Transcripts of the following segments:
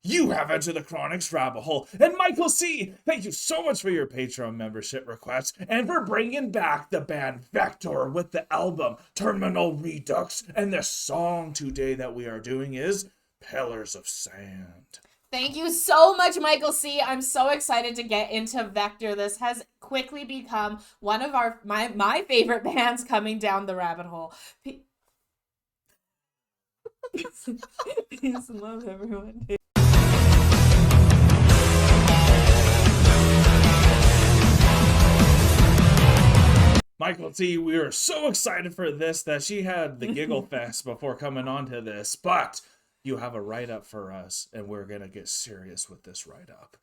You have entered the Chronic's rabbit hole. And Michael C., thank you so much for your Patreon membership request and for bringing back the band Vektor with the album Terminal Redux. And the song today that we are doing is Pillars of Sand. Thank you so much, Michael C. I'm so excited to get into Vektor. This has quickly become one of my favorite bands coming down the rabbit hole. Peace and love, everyone. Michael T., we are so excited for this that she had the giggle fest before coming on to this, but you have a write-up for us, and we're going to get serious with this write-up.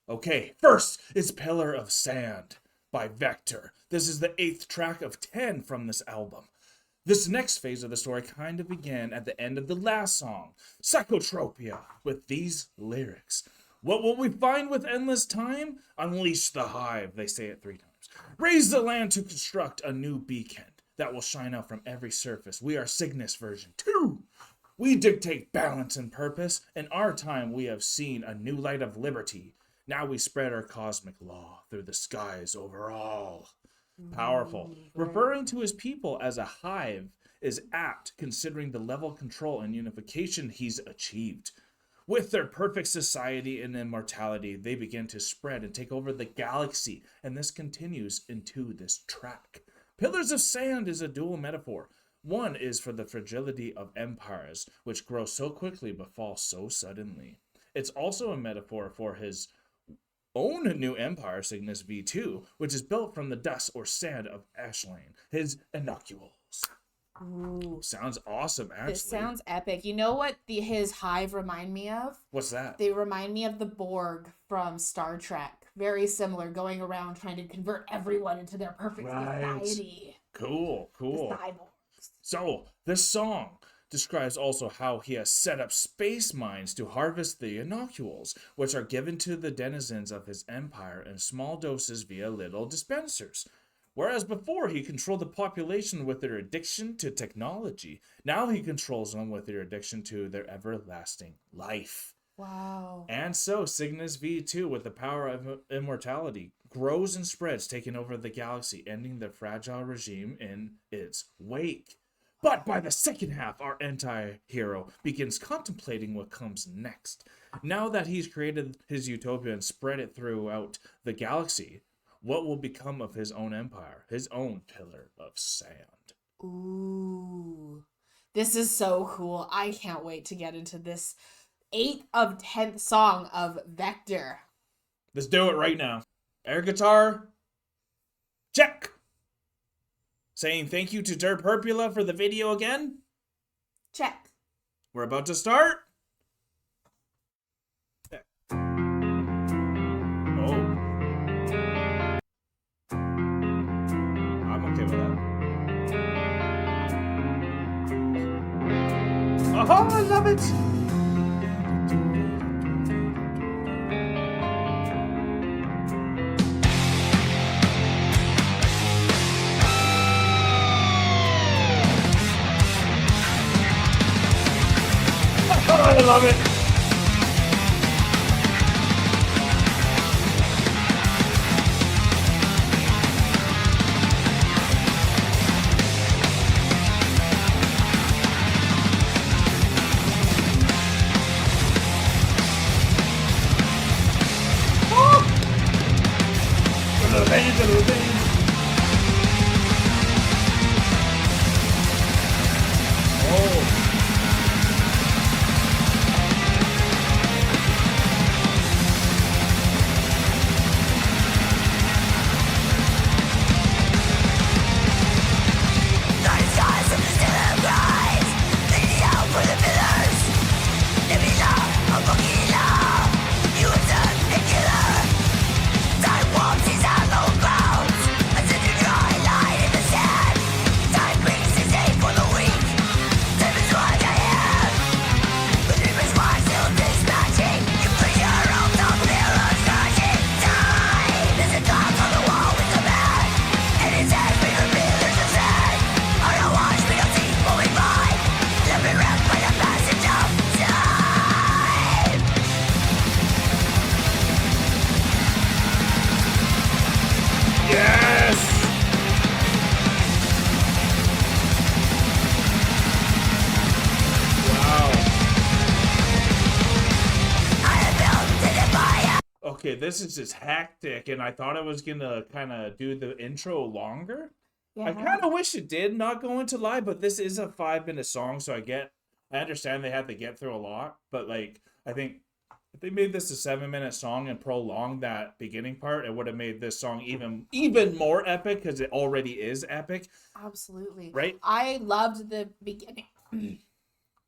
Okay, first is Pillar of Sand by Vektor. This is the 8th track of 10 from this album. This next phase of the story kind of began at the end of the last song, Psychotropia, with these lyrics. What will we find with endless time? Unleash the hive, they say it 3 times. Raise the land to construct a new beacon that will shine out from every surface. We are Cygnus version 2. We dictate balance and purpose. In our time, we have seen a new light of liberty. Now we spread our cosmic law through the skies over all. Powerful. Referring to his people as a hive is apt, considering the level of control and unification he's achieved. With their perfect society and immortality, they begin to spread and take over the galaxy, and this continues into this track. Pillars of Sand is a dual metaphor. One is for the fragility of empires, which grow so quickly but fall so suddenly. It's also a metaphor for his own new empire, Cygnus V2, which is built from the dust or sand of Ashlane, his innocules. Ooh. Sounds awesome, actually. This sounds epic. You know what his hive remind me of? What's that? They remind me of the Borg from Star Trek. Very similar, going around trying to convert everyone into their perfect society. Cool. The cyborgs. So, this song describes also how he has set up space mines to harvest the innocules, which are given to the denizens of his empire in small doses via little dispensers. Whereas before he controlled the population with their addiction to technology, now he controls them with their addiction to their everlasting life. Wow. And so Cygnus V2, with the power of immortality, grows and spreads, taking over the galaxy, ending the fragile regime in its wake. But by the second half, our anti-hero begins contemplating what comes next. Now that he's created his utopia and spread it throughout the galaxy, what will become of his own empire, his own Pillar of Sand? Ooh. This is so cool. I can't wait to get into this 8th of 10th song of Vektor. Let's do it right now. Air guitar. Check. Saying thank you to Derpurpula for the video again. Check. We're about to start. Oh, I love it! Oh, I love it! okay, this is just hectic, and I thought it was gonna kind of do the intro longer. Yeah. I kind of wish it did not go into live, but this is a 5-minute song, so I understand they had to get through a lot, but like I think if they made this a 7-minute song and prolonged that beginning part, it would have made this song even more epic because it already is epic. Absolutely. Right? I loved the beginning.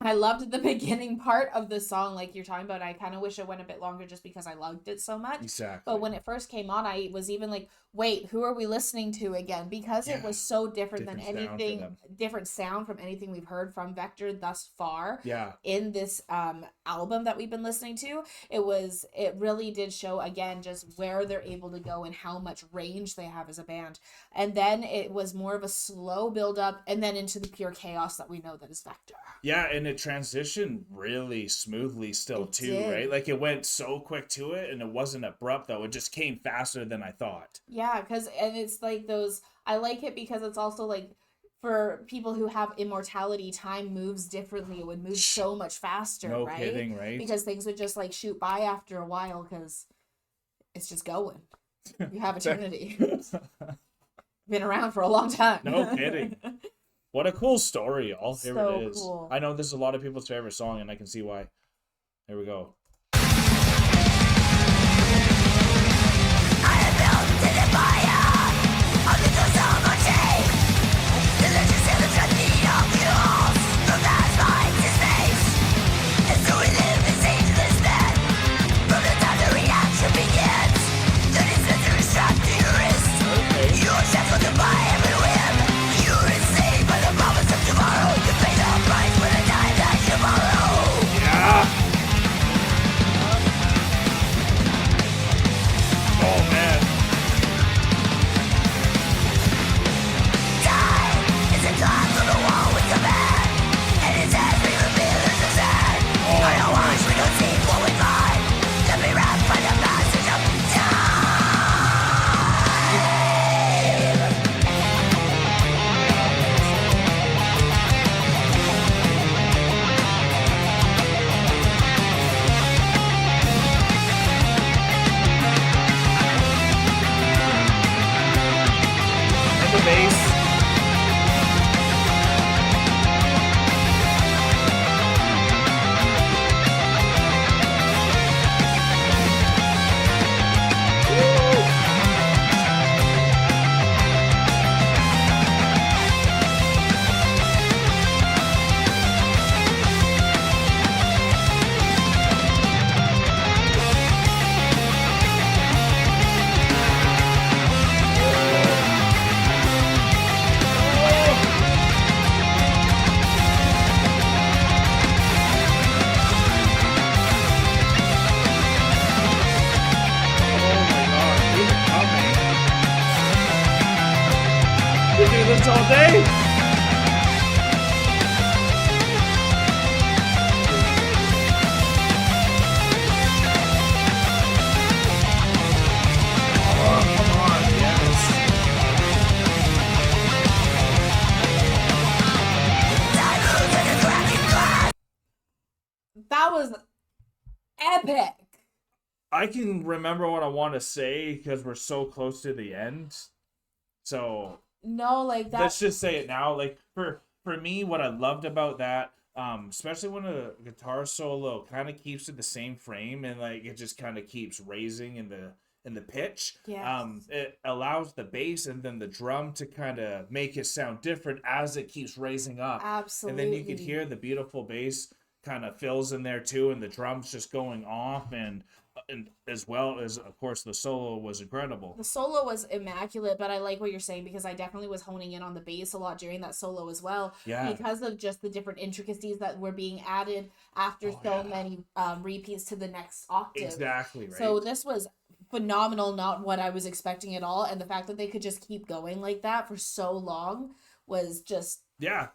I loved the beginning part of the song, like you're talking about. I kind of wish it went a bit longer just because I loved it so much. Exactly. But when it first came on, I was even like, wait, who are we listening to again? Because it was so different than anything, different sound from anything we've heard from Vektor thus far. Yeah. In this album that we've been listening to, it really did show again just where they're able to go and how much range they have as a band. And then it was more of a slow build up, and then into the pure chaos that we know that is Vektor. Yeah, and it transitioned really smoothly still It too, did. right? Like it went so quick to it, and it wasn't abrupt though. It just came faster than I thought. Yeah, and it's like those, I like it because it's also like for people who have immortality, time moves differently. It would move so much faster, No right? kidding, right? Because things would just like shoot by after a while because it's just going. You have eternity. Been around for a long time. No kidding. What a cool story, y'all. Here So it is. cool. I know this is a lot of people's favorite song, and I can see why. Here we go. All day. Oh, come on, yes. That was epic. I can remember what I want to say because we're so close to the end. So No, like that. let's just say it now. Like for me, what I loved about that, especially when a guitar solo kind of keeps it the same frame and like it just kind of keeps raising in the pitch. Yes. It allows the bass and then the drum to kind of make it sound different as it keeps raising up. Absolutely. And then you could hear the beautiful bass kind of fills in there too, and the drums just going off, and as well as of course the solo was incredible. The solo was immaculate, but I like what you're saying because I definitely was honing in on the bass a lot during that solo as well. Yeah. Because of just the different intricacies that were being added after many repeats to the next octave. Exactly, right. So this was phenomenal, not what I was expecting at all, and the fact that they could just keep going like that for so long was just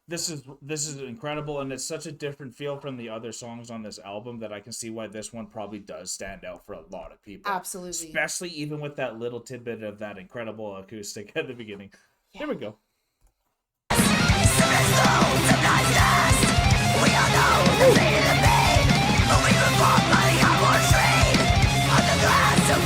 this is incredible, and it's such a different feel from the other songs on this album that I can see why this one probably does stand out for a lot of people. absolutely. Especially even with that little tidbit of that incredible acoustic at the beginning. Here we go. We all know the pain of the pain, but we were fought by the armor train on the glass of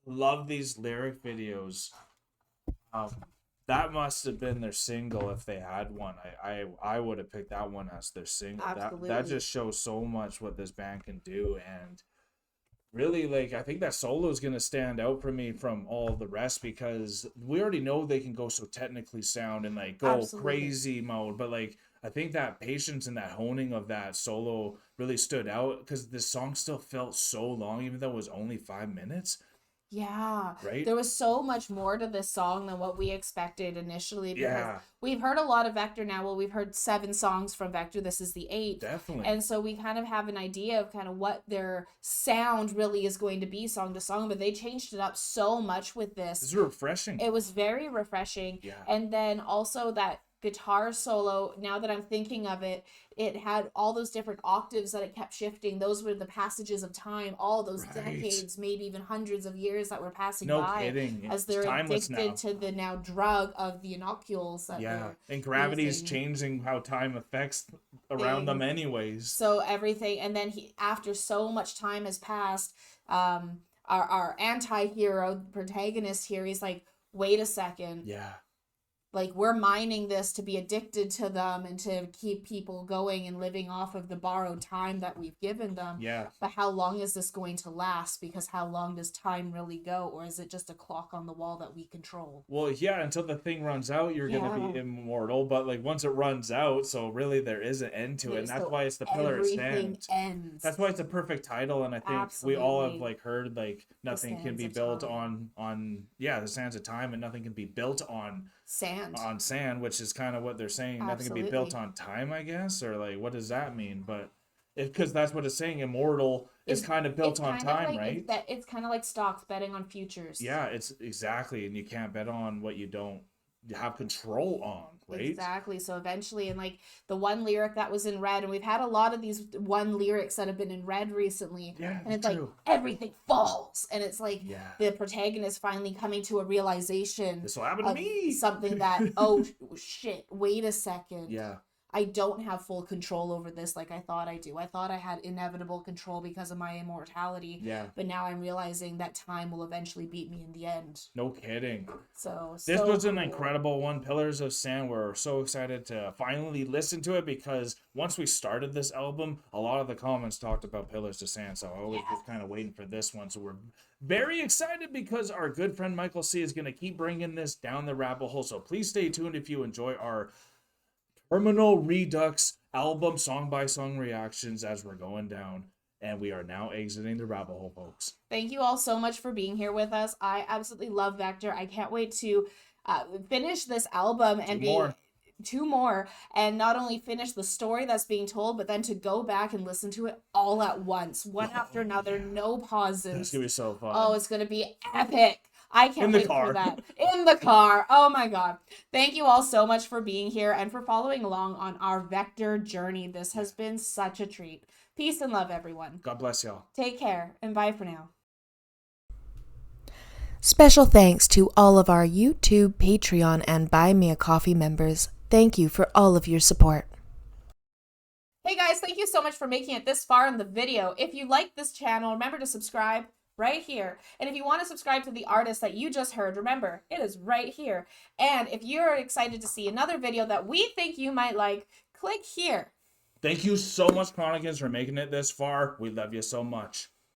love these lyric videos. That must have been their single if they had one. I would have picked that one as their single. Absolutely. That just shows so much what this band can do, and really, like, I think that solo is going to stand out for me from all of the rest, because we already know they can go so technically sound and like go Absolutely. crazy mode, but like I think that patience and that honing of that solo really stood out, because this song still felt so long, even though it was only 5 minutes. Yeah. Right? There was so much more to this song than what we expected initially, because Yeah. we've heard a lot of Vektor now. Well, we've heard 7 songs from Vektor. This is the 8th. Definitely. And so we kind of have an idea of kind of what their sound really is going to be song to song, but they changed it up so much with this. This is refreshing. It was very refreshing. Yeah. And then also that guitar solo, now that I'm thinking of it, it had all those different octaves that it kept shifting. Those were the passages of time, all those Right. decades, maybe even hundreds of years that were passing No by kidding. as It's they're timeless addicted now. to the now drug of the inocules that Yeah, they're and gravity's using. changing how time affects around them Things. anyways. So everything, and then after so much time has passed, our anti-hero protagonist here, he's like, wait a second, Yeah. like, we're mining this to be addicted to them and to keep people going and living off of the borrowed time that we've given them. Yeah. But how long is this going to last? Because how long does time really go? Or is it just a clock on the wall that we control? Well, yeah, until the thing runs out, you're gonna Yeah. be immortal. But like once it runs out, so really there is an end to it, and that's So why it's the pillar it everything stands. ends. That's why it's a perfect title, and I think we all have Absolutely. like heard like nothing can Sands be of built Time. on the sands of time, and nothing can be built on Sand. which is kind of what they're saying. Nothing can be built on time, I guess, or like what does that mean? But because that's what it's saying, immortal is kind of built on time, right? It's kind of like stocks, betting on futures. Yeah, it's exactly, and you can't bet on what you don't have control on, right? Exactly. So eventually, and like the one lyric that was in red, and we've had a lot of these one lyrics that have been in red recently, Yeah, and it's true. like everything falls, and it's like Yeah. the protagonist finally coming to a realization This will happen to of me. something that, oh shit, wait a second. Yeah. I don't have full control over this like I thought I do. I thought I had inevitable control because of my immortality. Yeah. But now I'm realizing that time will eventually beat me in the end. No kidding. So This was an cool. incredible one. Pillars of Sand. We're so excited to finally listen to it, because once we started this album, a lot of the comments talked about Pillars of Sand. So I was just kind of waiting for this one. So we're very excited, because our good friend Michael C is going to keep bringing this down the rabbit hole. So please stay tuned if you enjoy our Terminal Redux album song by song reactions as we're going down. And we are now exiting the rabbit hole, folks. Thank you all so much for being here with us. I absolutely love Vektor. I can't wait to finish this album and two more, and not only finish the story that's being told, but then to go back and listen to it all at once, one after another, no pauses. It's gonna be so fun. Oh, it's gonna be epic. I can't In the wait car. for that. In the car. Oh my God. Thank you all so much for being here and for following along on our Vektor journey. This has been such a treat. Peace and love, everyone. God bless y'all. Take care and bye for now. Special thanks to all of our YouTube, Patreon, and Buy Me a Coffee members. Thank you for all of your support. Hey guys, thank you so much for making it this far in the video. If you like this channel, remember to subscribe right here. And if you want to subscribe to the artist that you just heard, remember, it is right here. And if you're excited to see another video that we think you might like, click here. Thank you so much, Chronicans, for making it this far. We love you so much.